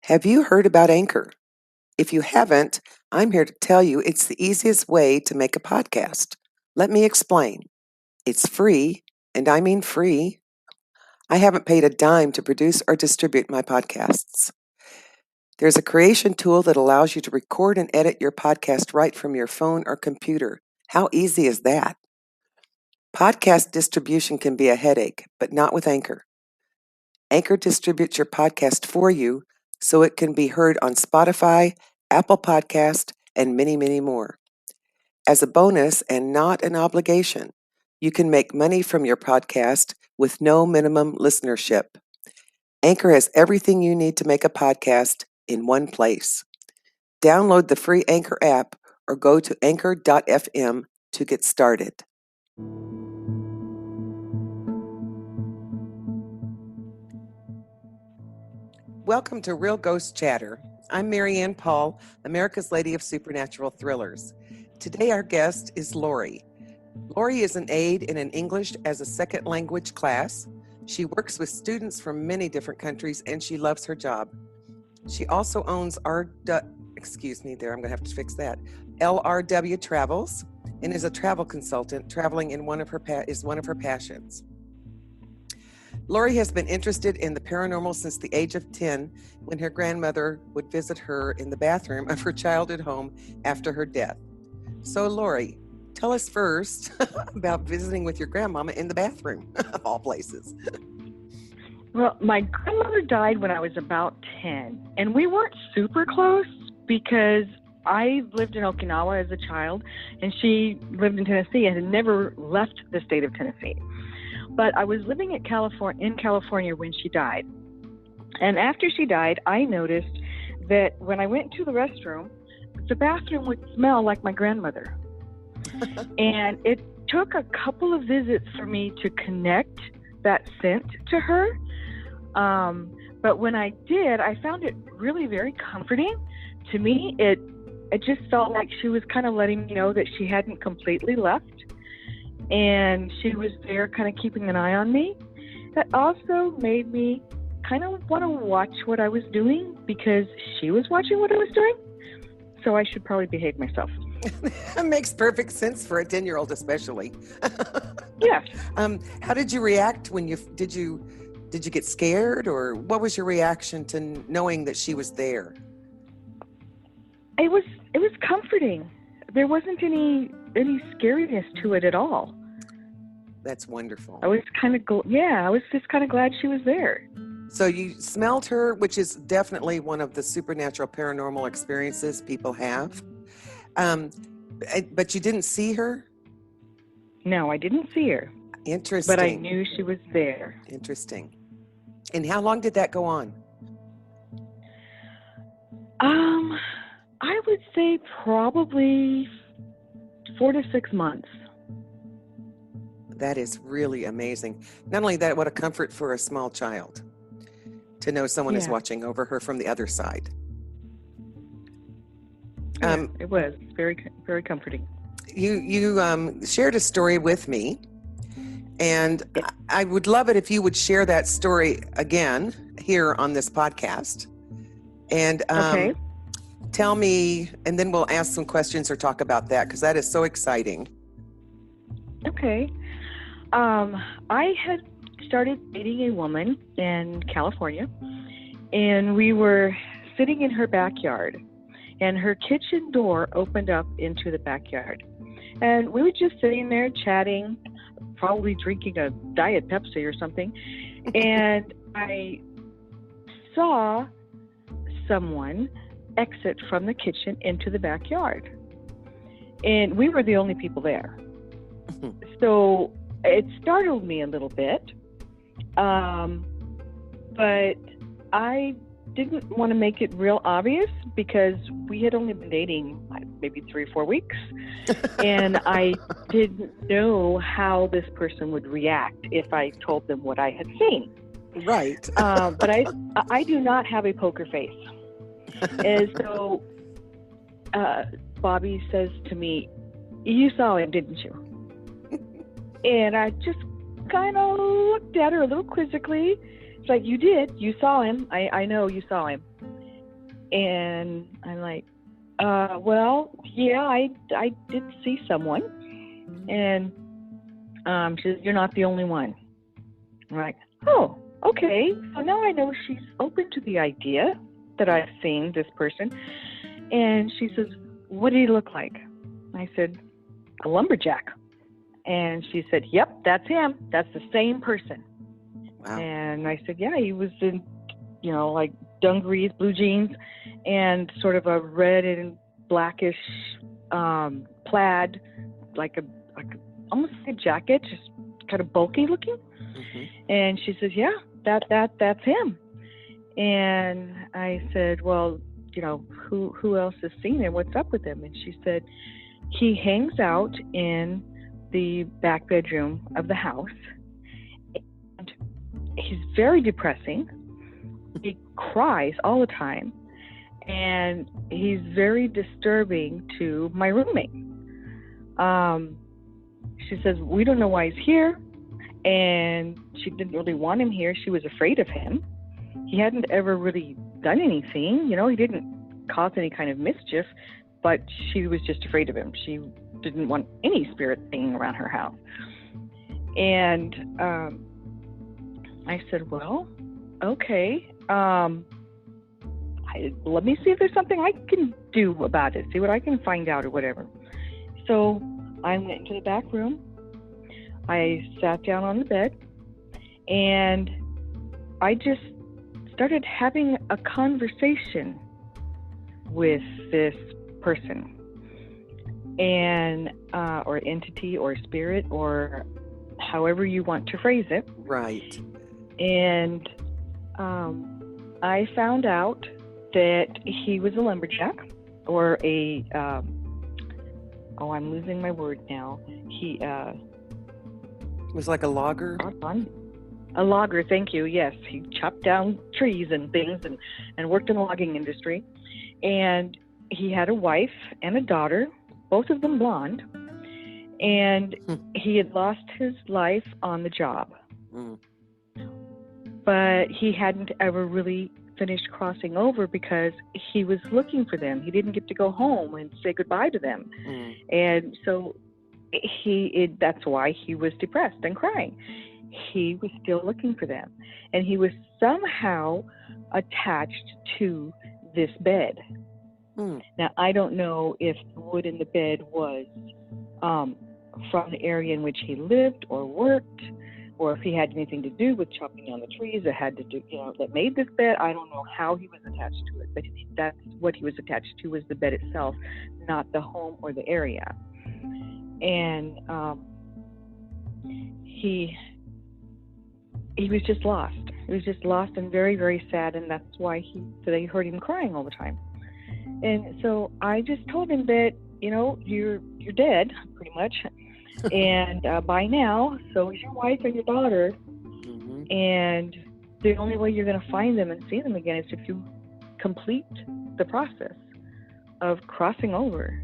Have you heard about Anchor? If you haven't, I'm here to tell you it's the easiest way to make a podcast. Let me explain. It's free, and I mean free. I haven't paid a dime to produce or distribute my podcasts. There's a creation tool that allows you to record and edit your podcast right from your phone or computer. How easy is that? Podcast distribution can be a headache, but not with Anchor. Anchor distributes your podcast for you so it can be heard on Spotify, Apple Podcast, and many, many more. As a bonus and not an obligation, you can make money from your podcast with no minimum listenership. Anchor has everything you need to make a podcast in one place. Download the free Anchor app or go to anchor.fm to get started. Welcome to Real Ghost Chatter. I'm Marianne Paul, America's Lady of Supernatural Thrillers. Today our guest is Lori. Lori is an aide in an English as a second language class. She works with students from many different countries and she loves her job. She also owns LRW Travels and is a travel consultant. Traveling is one of her passions. Lori has been interested in the paranormal since the age of 10 when her grandmother would visit her in the bathroom of her childhood home after her death. So Lori, tell us first about visiting with your grandmama in the bathroom, of all places. Well, my grandmother died when I was about 10, and we weren't super close because I lived in Okinawa as a child, and she lived in Tennessee and had never left the state of Tennessee. But I was living in California when she died. And after she died, I noticed that when I went to the restroom, the bathroom would smell like my grandmother. And it took a couple of visits for me to connect that scent to her. But when I did, I found it really very comforting. To me, it just felt like she was kind of letting me know that she hadn't completely left. And she was there kind of keeping an eye on me. That also made me kind of want to watch what I was doing because she was watching what I was doing. So I should probably behave myself. That makes perfect sense for a 10-year-old especially. Yeah. How did you react when did you get scared, or what was your reaction to knowing that she was there? It was comforting. There wasn't any scariness to it at all. That's wonderful. I was just kind of glad she was there. So you smelled her, which is definitely one of the supernatural paranormal experiences people have. But you didn't see her? No, I didn't see her. Interesting. But I knew she was there. Interesting. And how long did that go on? I would say probably 4 to 6 months. That is really amazing. Not only that, what a comfort for a small child to know someone is watching over her from the other side. It was very, very comforting. You shared a story with me, and I would love it if you would share that story again here on this podcast. And okay. Tell me, and then we'll ask some questions or talk about that because that is so exciting. Okay. I had started dating a woman in California, and we were sitting in her backyard, and her kitchen door opened up into the backyard. And we were just sitting there chatting, probably drinking a Diet Pepsi or something, and I saw someone exit from the kitchen into the backyard. And we were the only people there. So it startled me a little bit, but I didn't want to make it real obvious because we had only been dating maybe 3 or 4 weeks, and I didn't know how this person would react if I told them what I had seen. Right. But I do not have a poker face. And so Bobby says to me, "You saw him, didn't you?" And I just kind of looked at her a little quizzically. It's like, "You did. You saw him. I know you saw him." And I'm like, well, yeah, I did see someone. And she says, you're not the only one. I'm like, oh, okay. So now I know she's open to the idea that I've seen this person. And she says, what did he look like? I said, a lumberjack. And she said, yep, that's him. That's the same person. Wow. And I said, yeah, he was in, like dungarees, blue jeans, and sort of a red and blackish plaid, like almost like a jacket, just kind of bulky looking. Mm-hmm. And she says, yeah, that's him. And I said, well, who else has seen him? What's up with him? And she said, he hangs out in the back bedroom of the house, and he's very depressing. He cries all the time, and he's very disturbing to my roommate. She says, we don't know why he's here, and she didn't really want him here. She was afraid of him. He hadn't ever really done anything, he didn't cause any kind of mischief, but she was just afraid of him. She didn't want any spirit hanging around her house. And I said, well, okay, let me see if there's something I can do about it, see what I can find out or whatever. So I went into the back room. I sat down on the bed, and I just started having a conversation with this person, and or entity or spirit, or however you want to phrase it. Right. And I found out that he was a lumberjack, or a I'm losing my word now. He was like a logger. A logger, thank you. Yes, he chopped down trees and things, and worked in the logging industry. And he had a wife and a daughter, both of them blonde. And he had lost his life on the job. But he hadn't ever really finished crossing over because he was looking for them. He didn't get to go home and say goodbye to them. And so that's why he was depressed and crying. He was still looking for them. And he was somehow attached to this bed. Now, I don't know if the wood in the bed was from the area in which he lived or worked, or if he had anything to do with chopping down the trees that had to do, that made this bed. I don't know how he was attached to it, but that's what he was attached to, was the bed itself, not the home or the area. And he was just lost. He was just lost and very, very sad, and that's why they heard him crying all the time. And so I just told him that, you're dead, pretty much. And by now, so is your wife and your daughter. And the only way you're going to find them and see them again is if you complete the process of crossing over.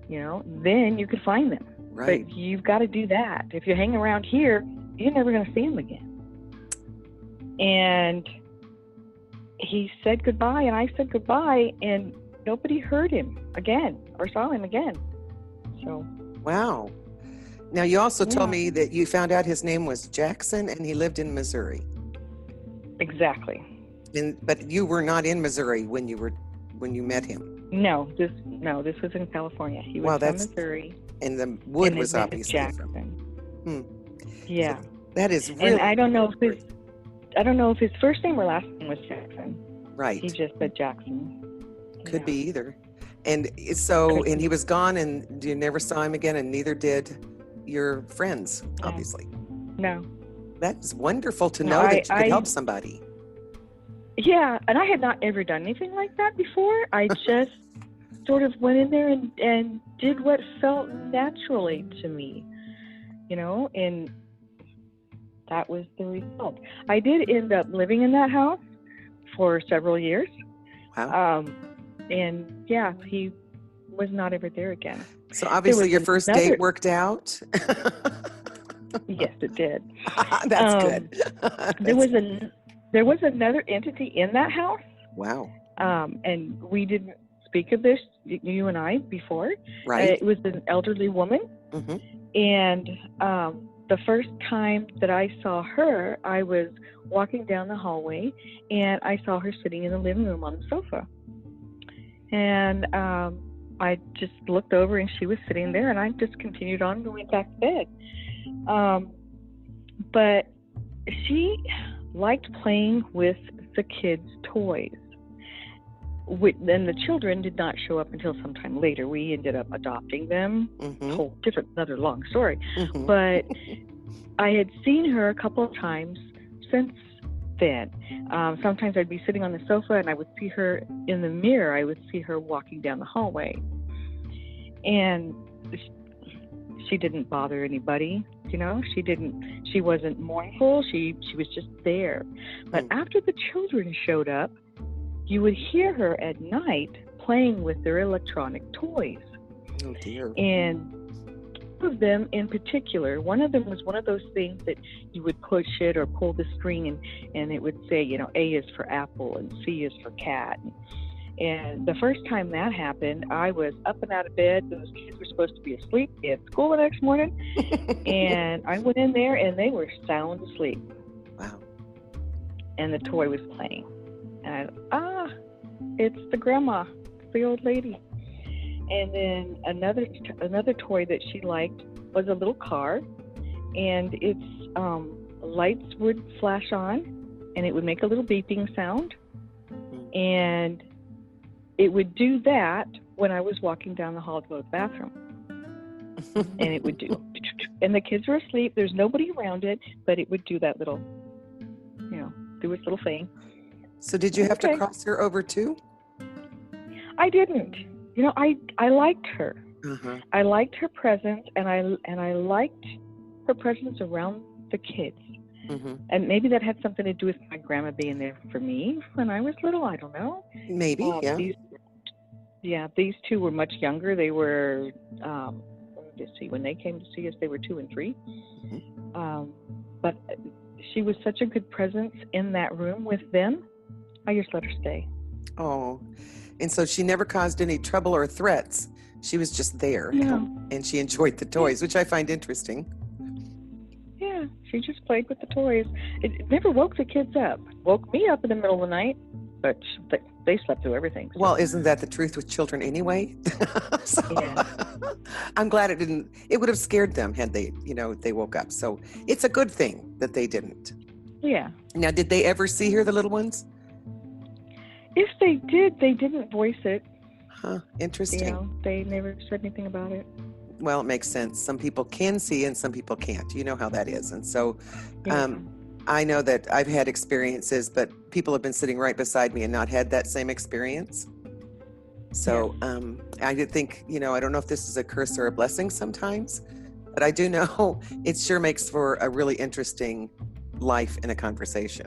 Then you can find them. Right. But you've got to do that. If you hang around here, you're never going to see them again. And he said goodbye, and I said goodbye, and nobody heard him again or saw him again. So. Wow. Now, you also told me that you found out his name was Jackson, and he lived in Missouri. Exactly. But you were not in Missouri when you met him. No, this was in California. He was from Missouri. And the wood was obviously Jackson. Yeah. That is really. And I don't know if his first name or last name was Jackson. Right. He just said Jackson. Could be either. And so, and he was gone, and you never saw him again, and neither did your friends, obviously. No. That's wonderful to know that you could help somebody. Yeah, and I had not ever done anything like that before. I just sort of went in there and did what felt naturally to me, and that was the result. I did end up living in that house for several years. Wow. And yeah, he was not ever there again. So obviously your first date worked out? Yes, it did. That's good. There was another entity in that house. Wow. And we didn't speak of this, you and I, before. Right. It was an elderly woman. Mm-hmm. And the first time that I saw her, I was walking down the hallway, and I saw her sitting in the living room on the sofa. And I just looked over, and she was sitting there, and I just continued on and went back to bed. But she liked playing with the kids' toys. Then the children did not show up until sometime later. We ended up adopting them. Mm-hmm. Another long story. Mm-hmm. But I had seen her a couple of times since then. Sometimes I'd be sitting on the sofa and I would see her in the mirror. I would see her walking down the hallway. And she didn't bother anybody, she wasn't mournful. She was just there. But after the children showed up, you would hear her at night playing with their electronic toys. Oh, dear. And two of them in particular, one of them was one of those things that you would push it or pull the string and it would say, A is for apple and C is for cat. And the first time that happened, I was up and out of bed. Those kids were supposed to be asleep. They had school the next morning. And I went in there and they were sound asleep. Wow. And the toy was playing. And it's the grandma, the old lady. And then another toy that she liked was a little car, and its lights would flash on, and it would make a little beeping sound, and it would do that when I was walking down the hall to go to the bathroom. And it would do, and the kids were asleep. There's nobody around it, but it would do that little, do its little thing. So did you have to cross her over too? I didn't. I liked her. Uh-huh. I liked her presence, and I liked her presence around the kids. Mm-hmm. And maybe that had something to do with my grandma being there for me when I was little. I don't know. Maybe, yeah. These two were much younger. They were, let's see, when they came to see us, they were 2 and 3. Mm-hmm. But she was such a good presence in that room with them. I just let her stay. Oh, and so she never caused any trouble or threats. She was just there, and she enjoyed the toys, which I find interesting. Yeah, she just played with the toys. It never woke the kids up. Woke me up in the middle of the night, but they slept through everything. So. Well, isn't that the truth with children anyway? So, yeah. I'm glad it didn't. It would have scared them had they woke up. So it's a good thing that they didn't. Yeah. Now, did they ever see her, the little ones? If they did, they didn't voice it. Huh, interesting. They never said anything about it. Well, it makes sense. Some people can see and some people can't. You know how that is. And so I know that I've had experiences, but people have been sitting right beside me and not had that same experience. So I did think, I don't know if this is a curse or a blessing sometimes, but I do know it sure makes for a really interesting life in a conversation.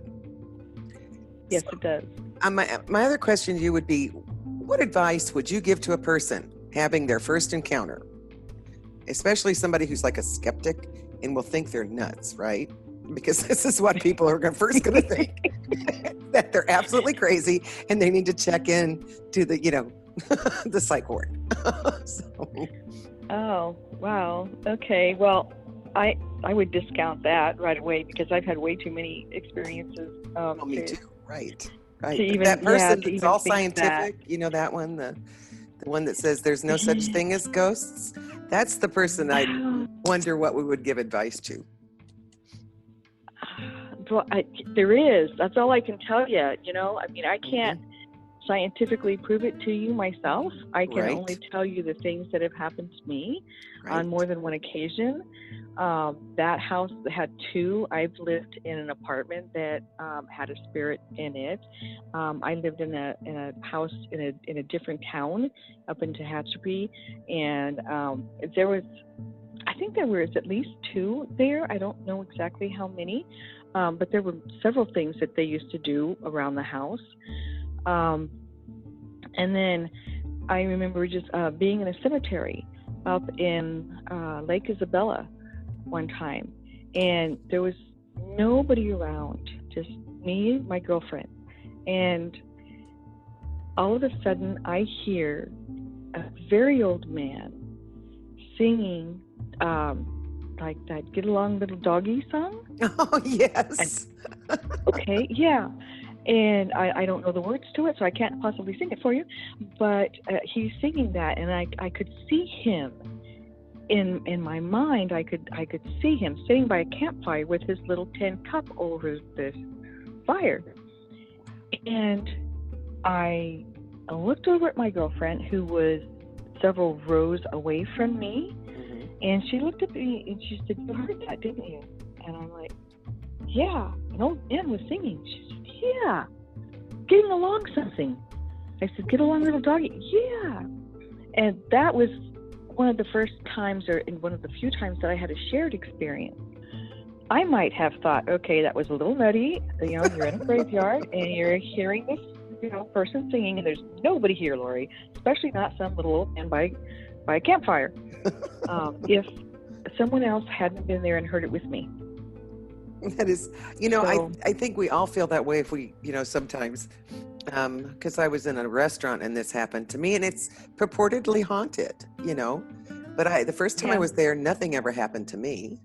Yes, it does. My other question to you would be, what advice would you give to a person having their first encounter, especially somebody who's like a skeptic and will think they're nuts, right? Because this is what people are first going to think, that they're absolutely crazy and they need to check in to the, the psych ward. Oh, wow. Okay. Well, I would discount that right away because I've had way too many experiences. Me too. Right. Even, that person that's all that. scientific, that one, the one that says there's no such thing as ghosts. That's the person I wonder what we would give advice to. Well, there is. That's all I can tell you. I can't scientifically prove it to you myself. I can only tell you the things that have happened to me on more than one occasion. That house had 2. I've lived in an apartment that had a spirit in it. I lived in a house in a different town up in Tehachapi, and I think there was at least 2 there. I don't know exactly how many, but there were several things that they used to do around the house. And then I remember just being in a cemetery up in Lake Isabella one time, and there was nobody around, just me, my girlfriend, and all of a sudden I hear a very old man singing like that "Get Along Little Doggy" song. Oh, yes. Okay, yeah. And I don't know the words to it, so I can't possibly sing it for you. But he's singing that, and I could see him in my mind. I could see him sitting by a campfire with his little tin cup over this fire. And I looked over at my girlfriend, who was several rows away from me, and she looked at me and she said, "You heard that, didn't you?" And I'm like, "Yeah." An old man was singing. She said, "Yeah, getting along something." I said, "Get along, little doggy." "Yeah." And that was one of the first times, or in one of the few times, that I had a shared experience. I might have thought, okay, that was a little nutty. You're in a graveyard and you're hearing this, person singing, and there's nobody here, Lori, especially not some little old man by a campfire. If someone else hadn't been there and heard it with me. That is, I think we all feel that way if we, sometimes, because I was in a restaurant and this happened to me, and it's purportedly haunted, but the first time I was there, nothing ever happened to me.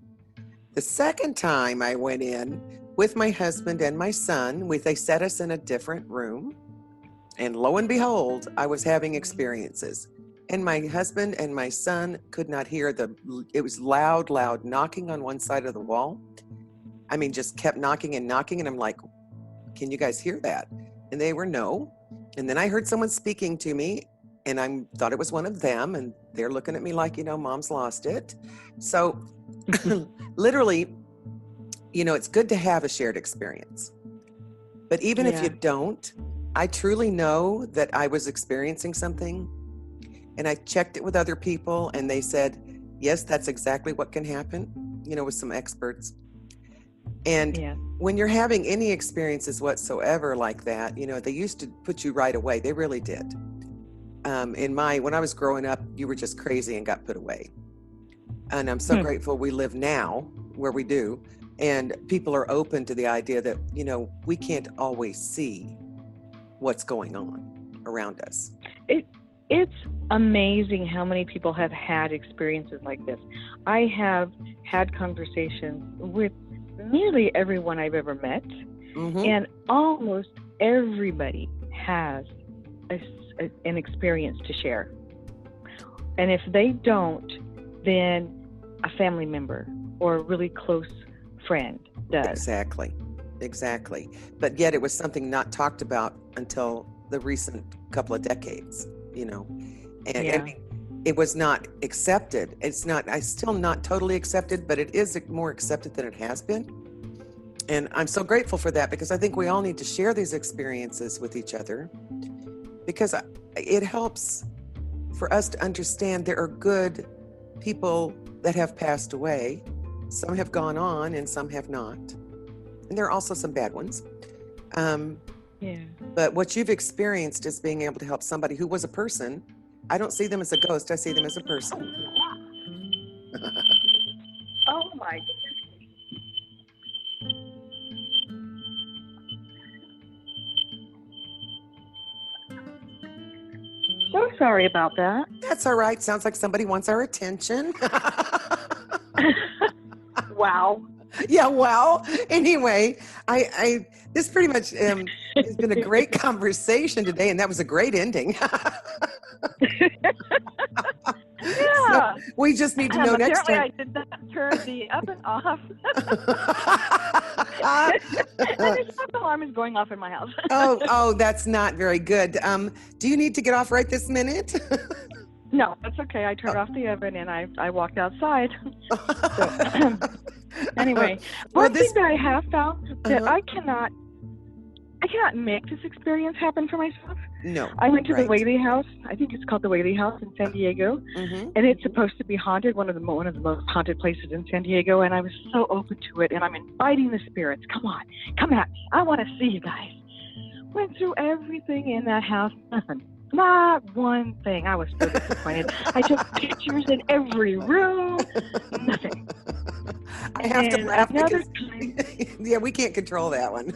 The second time I went in with my husband and my son, they set us in a different room, and lo and behold, I was having experiences. And my husband and my son could not hear it was loud knocking on one side of the wall. I mean, just kept knocking, and I'm like, "Can you guys hear that?" And they were no. And then I heard someone speaking to me, and I thought it was one of them, and they're looking at me like, Mom's lost it. So literally, it's good to have a shared experience. But even if you don't, I truly know that I was experiencing something, and I checked it with other people, and they said, yes, that's exactly what can happen, with some experts. And when you're having any experiences whatsoever like that, they used to put you right away. They really did. When I was growing up, you were just crazy and got put away. And I'm so grateful we live now where we do. And people are open to the idea that, we can't always see what's going on around us. It's amazing how many people have had experiences like this. I have had conversations with nearly everyone I've ever met, and almost everybody has an experience to share. And if they don't, then a family member or a really close friend does. Exactly. But yet it was something not talked about until the recent couple of decades, and it was not accepted. It's still not totally accepted, but it is more accepted than it has been. And I'm so grateful for that, because I think we all need to share these experiences with each other, because it helps for us to understand there are good people that have passed away. Some have gone on and some have not. And there are also some bad ones. But what you've experienced is being able to help somebody who was a person. I don't see them as a ghost. I see them as a person. Oh my goodness. So sorry about that. That's all right. Sounds like somebody wants our attention. Wow. Yeah, well, anyway, I this pretty much has been a great conversation today, and that was a great ending. So we just need to know next time. I did not turn the oven off. And the smoke alarm is going off in my house. Oh, that's not very good. Do you need to get off right this minute? No, that's okay. I turned off the oven and I walked outside. So, anyway, one thing that I have found that I cannot make this experience happen for myself. No. I went to the Whaley House. I think it's called the Whaley House in San Diego, and it's supposed to be haunted, one of the most haunted places in San Diego. And I was so open to it, and I'm inviting the spirits. Come on, come at me. I want to see you guys. Went through everything in that house. Nothing. Not one thing. I was so disappointed. I took pictures in every room. Nothing. I have to laugh because we can't control that one.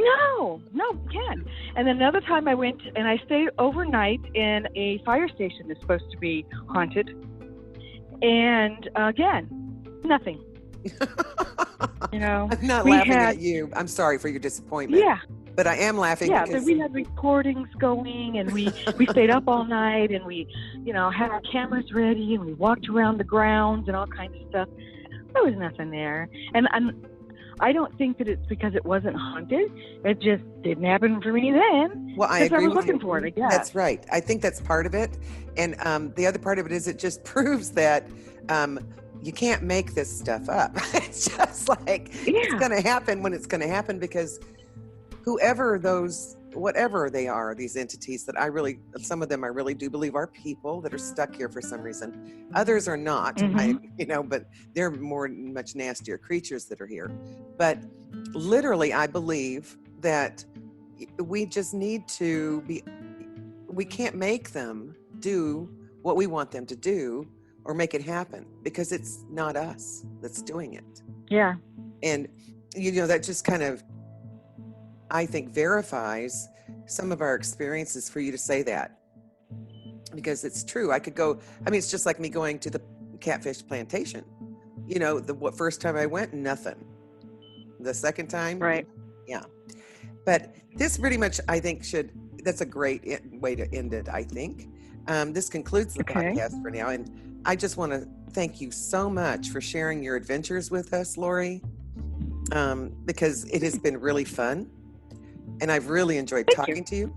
No, you can't. And then another time I went and I stayed overnight in a fire station that's supposed to be haunted. And again, nothing. You know, I'm not we laughing had, at you. I'm sorry for your disappointment. yeah, But I am laughing yeah. because But we had recordings going, and we stayed up all night, and we, you know, had our cameras ready, and we walked around the grounds and all kinds of stuff. There was nothing there, and I don't think that it's because it wasn't haunted. It just didn't happen for me then. well, I Because I agree was with looking you. for it, I guess. That's right. I think that's part of it. And the other part of it is it just proves that you can't make this stuff up. It's just like it's Yeah. going to happen when it's going to happen, because whatever they are, these entities that some of them I really do believe are people that are stuck here for some reason. Others are not, but they're much nastier creatures that are here. But literally, I believe that we just need to we can't make them do what we want them to do or make it happen, because it's not us that's doing it. Yeah. And, that just kind of, I think, verifies some of our experiences for you to say that, because it's true. It's just like me going to the catfish plantation. First time I went, nothing. The second time, right. Yeah. But this pretty much, I think, that's a great way to end it, I think. This concludes the podcast for now. And I just want to thank you so much for sharing your adventures with us, Lori, because it has been really fun. And I've really enjoyed talking to you.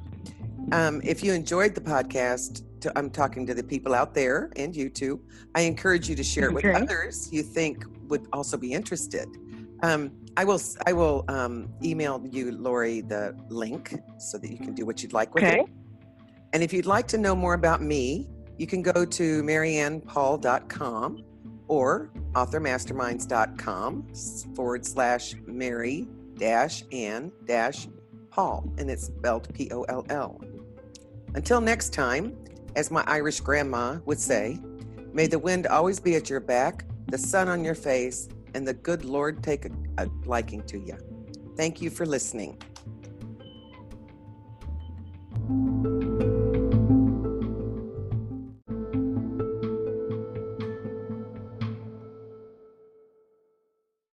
If you enjoyed the podcast, I'm talking to the people out there and you too, I encourage you to share it with others you think would also be interested. I will email you, Lori, the link so that you can do what you'd like with it. And if you'd like to know more about me, you can go to mariannepaul.com or authormasterminds.com/Mary-Ann-Paul, and it's spelled P-O-L-L. Until next time, as my Irish grandma would say, may the wind always be at your back, the sun on your face, and the good Lord take a liking to you. Thank you for listening.